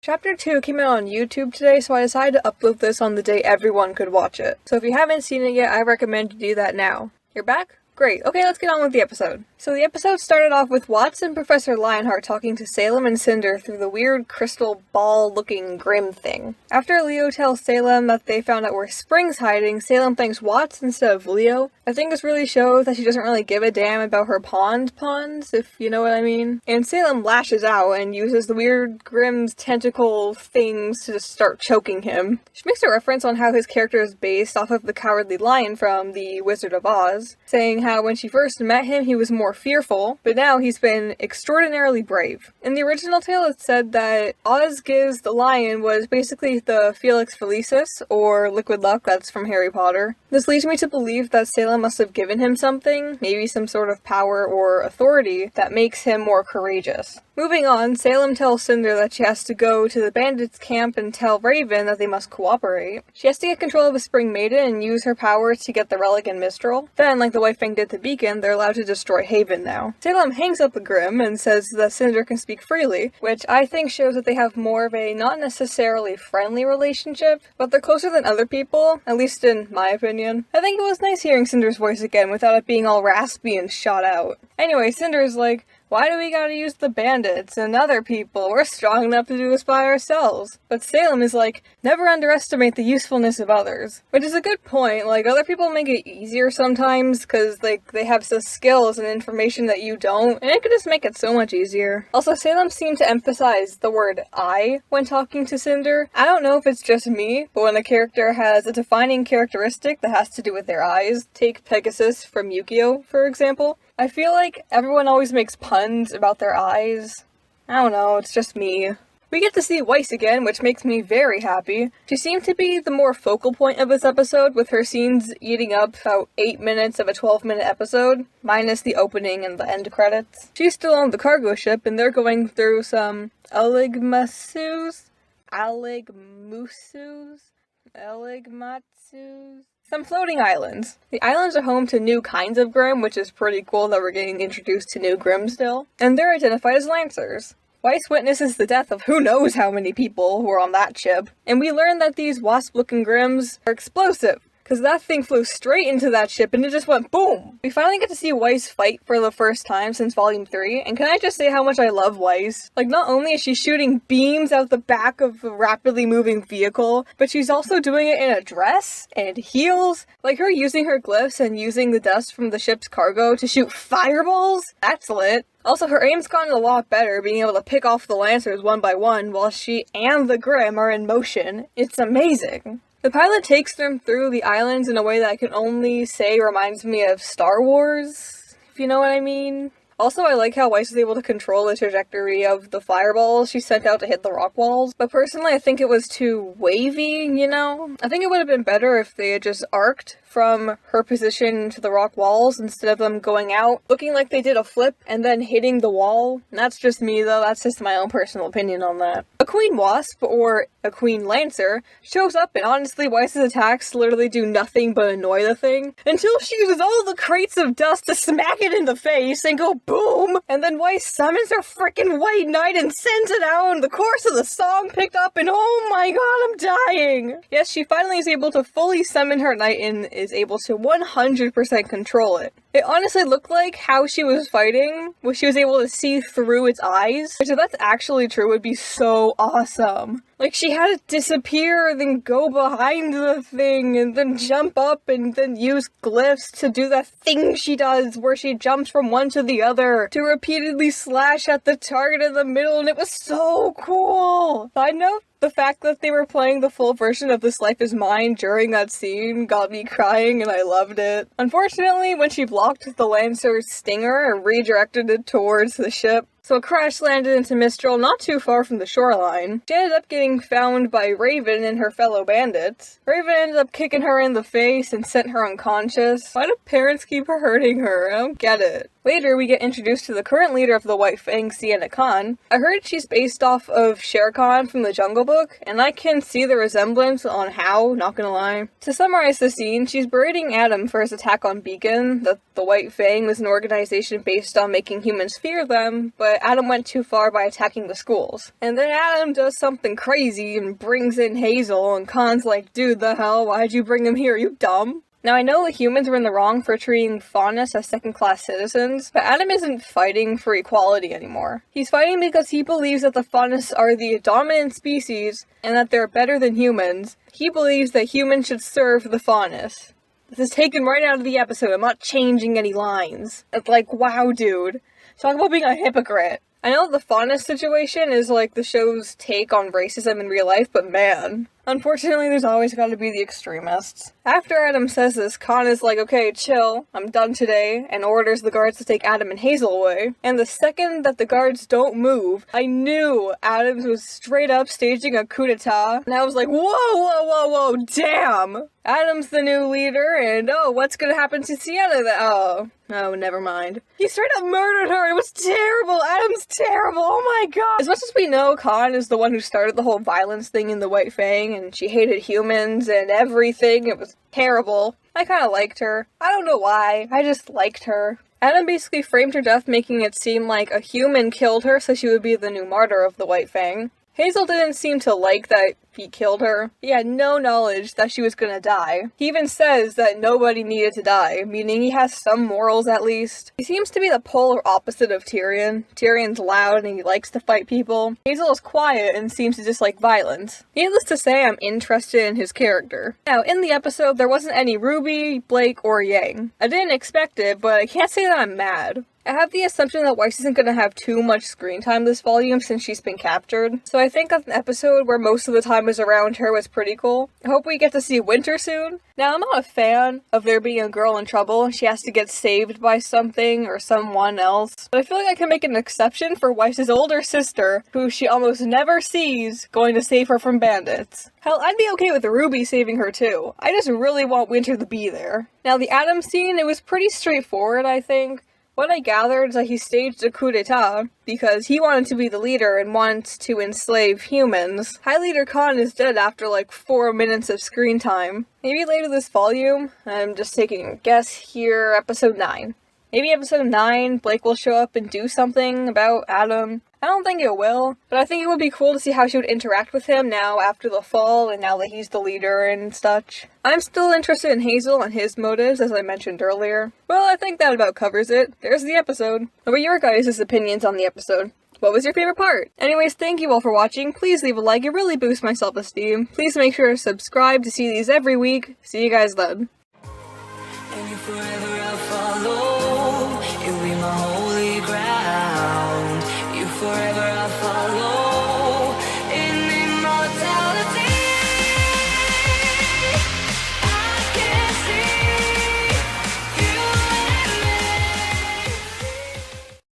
Chapter 2 came out on YouTube today, so I decided to upload this on the day everyone could watch it. So if you haven't seen it yet, I recommend you do that now. You're back? Great. Okay, let's get on with the episode. So the episode started off with Watts and Professor Lionheart talking to Salem and Cinder through the weird crystal ball-looking Grimm thing. After Leo tells Salem that they found out where Spring's hiding, Salem thanks Watts instead of Leo. I think this really shows that she doesn't really give a damn about her puns, if you know what I mean. And Salem lashes out and uses the weird Grimm's tentacle things to just start choking him. She makes a reference on how his character is based off of the Cowardly Lion from The Wizard of Oz, saying how when she first met him he was more fearful, but now he's been extraordinarily brave. In the original tale it said that Osgiz the lion was basically the Felix Felicis, or Liquid Luck, that's from Harry Potter. This leads me to believe that Salem must have given him something, maybe some sort of power or authority, that makes him more courageous. Moving on, Salem tells Cinder that she has to go to the bandits' camp and tell Raven that they must cooperate. She has to get control of the Spring Maiden and use her powers to get the relic in Mistral. Then, like the White Fang did to Beacon, they're allowed to destroy Haven now. Salem hangs up the Grimm and says that Cinder can speak freely, which I think shows that they have more of a not necessarily friendly relationship, but they're closer than other people, at least in my opinion. I think it was nice hearing Cinder's voice again without it being all raspy and shot out. Anyway, Cinder's like, why do we gotta use the bandits and other people? We're strong enough to do this by ourselves. But Salem is like, never underestimate the usefulness of others. Which is a good point. Like, other people make it easier sometimes because, like, they have the skills and information that you don't, and it could just make it so much easier. Also, Salem seemed to emphasize the word I when talking to Cinder. I don't know if it's just me, but when a character has a defining characteristic that has to do with their eyes, take Pegasus from Yu-Gi-Oh, for example, I feel like everyone always makes puns about their eyes. I don't know, it's just me. We get to see Weiss again, which makes me very happy. She seemed to be the more focal point of this episode, with her scenes eating up about 8 minutes of a 12-minute episode, minus the opening and the end credits. She's still on the cargo ship, and they're going through some Eligmatsus? Some floating islands. The islands are home to new kinds of Grimm, which is pretty cool that we're getting introduced to new Grimm still. And they're identified as Lancers. Weiss witnesses the death of who knows how many people who were on that ship. And we learn that these wasp-looking Grimms are explosive, because that thing flew straight into that ship and it just went boom! We finally get to see Weiss fight for the first time since Volume 3, and can I just say how much I love Weiss? Like, not only is she shooting beams out the back of a rapidly moving vehicle, but she's also doing it in a dress and heels. Like, her using her glyphs and using the dust from the ship's cargo to shoot fireballs? That's lit. Also, her aim's gotten a lot better, being able to pick off the Lancers one by one while she and the Grimm are in motion. It's amazing. The pilot takes them through the islands in a way that I can only say reminds me of Star Wars, if you know what I mean. Also, I like how Weiss was able to control the trajectory of the fireballs she sent out to hit the rock walls, but personally I think it was too wavy, you know? I think it would have been better if they had just arced from her position to the rock walls instead of them going out, looking like they did a flip and then hitting the wall. And that's just me though, that's just my own personal opinion on that. A Queen Wasp, or a Queen Lancer, shows up and honestly Weiss's attacks literally do nothing but annoy the thing, until she uses all the crates of dust to smack it in the face and go boom! And then Weiss summons her frickin' White Knight and sends it out, and the chorus of the song picked up, and oh my god, I'm dying! Yes, she finally is able to fully summon her knight and is able to 100% control it. It honestly looked like how she was fighting, where she was able to see through its eyes, which if that's actually true would be so awesome. Like, she had it disappear, then go behind the thing, and then jump up, and then use glyphs to do that thing she does, where she jumps from one to the other, to repeatedly slash at the target in the middle, and it was so cool! Side note, the fact that they were playing the full version of This Life Is Mine during that scene got me crying and I loved it. Unfortunately, when she blocked the Lancer's stinger and redirected it towards the ship, so it crash landed into Mistral not too far from the shoreline. She ended up getting found by Raven and her fellow bandits. Raven ended up kicking her in the face and sent her unconscious. Why do parents keep hurting her? I don't get it. Later, we get introduced to the current leader of the White Fang, Sienna Khan. I heard she's based off of Shere Khan from the Jungle Book, and I can see the resemblance on how, not gonna lie. To summarize the scene, she's berating Adam for his attack on Beacon, that the White Fang was an organization based on making humans fear them, but Adam went too far by attacking the schools. And then Adam does something crazy and brings in Hazel, and Khan's like, dude, the hell, why'd you bring him here, you dumb? Now, I know the humans were in the wrong for treating faunus as second-class citizens, but Adam isn't fighting for equality anymore. He's fighting because he believes that the faunus are the dominant species and that they're better than humans. He believes that humans should serve the faunus. This is taken right out of the episode. I'm not changing any lines. It's like, wow, dude. Talk about being a hypocrite. I know the faunus situation is like the show's take on racism in real life, but man. Unfortunately, there's always gotta be the extremists. After Adam says this, Khan is like, okay, chill, I'm done today, and orders the guards to take Adam and Hazel away. And the second that the guards don't move, I knew Adams was straight up staging a coup d'etat, and I was like, whoa, damn! Adam's the new leader, and oh, what's gonna happen to Sienna Oh, never mind. He straight up murdered her, it was terrible! Adam's terrible, oh my god! As much as we know Khan is the one who started the whole violence thing in the White Fang, and she hated humans and everything, it was terrible. I kinda liked her. I don't know why, I just liked her. Adam basically framed her death, making it seem like a human killed her so she would be the new martyr of the White Fang. Hazel didn't seem to like that he killed her. He had no knowledge that she was gonna die. He even says that nobody needed to die, meaning he has some morals at least. He seems to be the polar opposite of Tyrion. Tyrion's loud and he likes to fight people. Hazel is quiet and seems to dislike violence. Needless to say, I'm interested in his character. Now, in the episode, there wasn't any Ruby, Blake, or Yang. I didn't expect it, but I can't say that I'm mad. I have the assumption that Weiss isn't going to have too much screen time this volume since she's been captured, so I think an episode where most of the time is around her was pretty cool. I hope we get to see Winter soon. Now, I'm not a fan of there being a girl in trouble and she has to get saved by something or someone else, but I feel like I can make an exception for Weiss's older sister, who she almost never sees, going to save her from bandits. Hell, I'd be okay with RWBY saving her too. I just really want Winter to be there. Now, the Adam scene, it was pretty straightforward, I think. What I gathered is that he staged a coup d'etat because he wanted to be the leader and wants to enslave humans. High Leader Khan is dead after like 4 minutes of screen time. Maybe later this volume, I'm just taking a guess here, episode 9. Maybe episode 9, Blake will show up and do something about Adam. I don't think it will, but I think it would be cool to see how she would interact with him now after the fall and now that he's the leader and such. I'm still interested in Hazel and his motives, as I mentioned earlier. Well, I think that about covers it. There's the episode. What were your guys' opinions on the episode? What was your favorite part? Anyways, thank you all for watching. Please leave a like, it really boosts my self-esteem. Please make sure to subscribe to see these every week. See you guys then. And if forever I follow, it'll be my whole